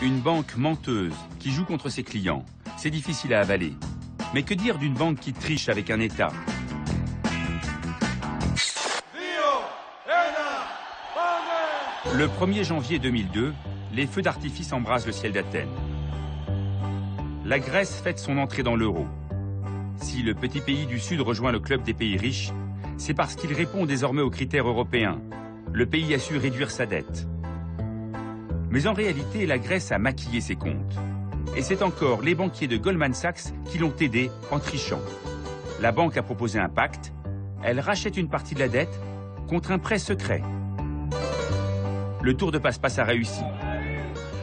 Une banque menteuse qui joue contre ses clients, c'est difficile à avaler. Mais que dire d'une banque qui triche avec un État? Le 1er janvier 2002, les feux d'artifice embrasent le ciel d'Athènes. La Grèce fête son entrée dans l'euro. Si le petit pays du Sud rejoint le club des pays riches, c'est parce qu'il répond désormais aux critères européens. Le pays a su réduire sa dette. Mais en réalité, la Grèce a maquillé ses comptes. Et c'est encore les banquiers de Goldman Sachs qui l'ont aidé en trichant. La banque a proposé un pacte. Elle rachète une partie de la dette contre un prêt secret. Le tour de passe-passe a réussi.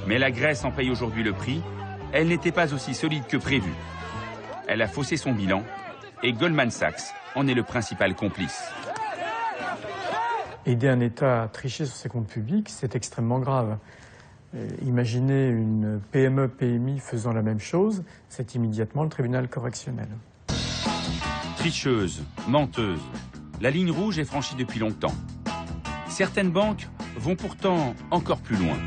Mais la Grèce en paye aujourd'hui le prix. Elle n'était pas aussi solide que prévu. Elle a faussé son bilan et Goldman Sachs en est le principal complice. Aider un État à tricher sur ses comptes publics, c'est extrêmement grave. Imaginez une PME-PMI faisant la même chose, c'est immédiatement le tribunal correctionnel. Tricheuse, menteuse, la ligne rouge est franchie depuis longtemps. Certaines banques vont pourtant encore plus loin.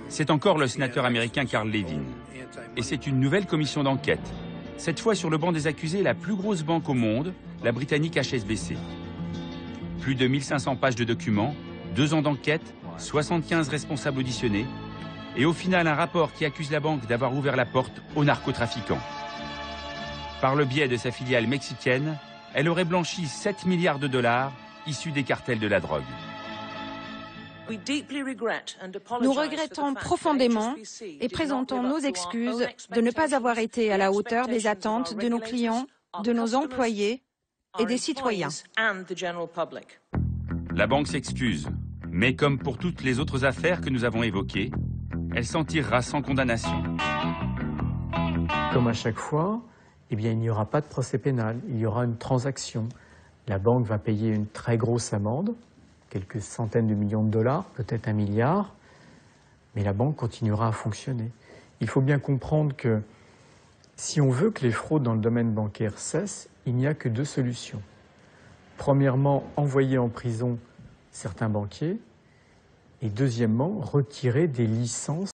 C'est encore le sénateur américain Carl Levin. Et c'est une nouvelle commission d'enquête. Cette fois sur le banc des accusés, la plus grosse banque au monde, la britannique HSBC. Plus de 1500 pages de documents, 2 ans d'enquête, 75 responsables auditionnés, et au final un rapport qui accuse la banque d'avoir ouvert la porte aux narcotrafiquants. Par le biais de sa filiale mexicaine, elle aurait blanchi 7 milliards de dollars issus des cartels de la drogue. Nous regrettons profondément et présentons nos excuses de ne pas avoir été à la hauteur des attentes de nos clients, de nos employés et des citoyens. La banque s'excuse, mais comme pour toutes les autres affaires que nous avons évoquées, elle s'en tirera sans condamnation. Comme à chaque fois, il n'y aura pas de procès pénal, il y aura une transaction. La banque va payer une très grosse amende, quelques centaines de millions de dollars, peut-être 1 milliard, mais la banque continuera à fonctionner. Il faut bien comprendre que si on veut que les fraudes dans le domaine bancaire cessent, il n'y a que 2 solutions. Premièrement, envoyer en prison certains banquiers, et deuxièmement, retirer des licences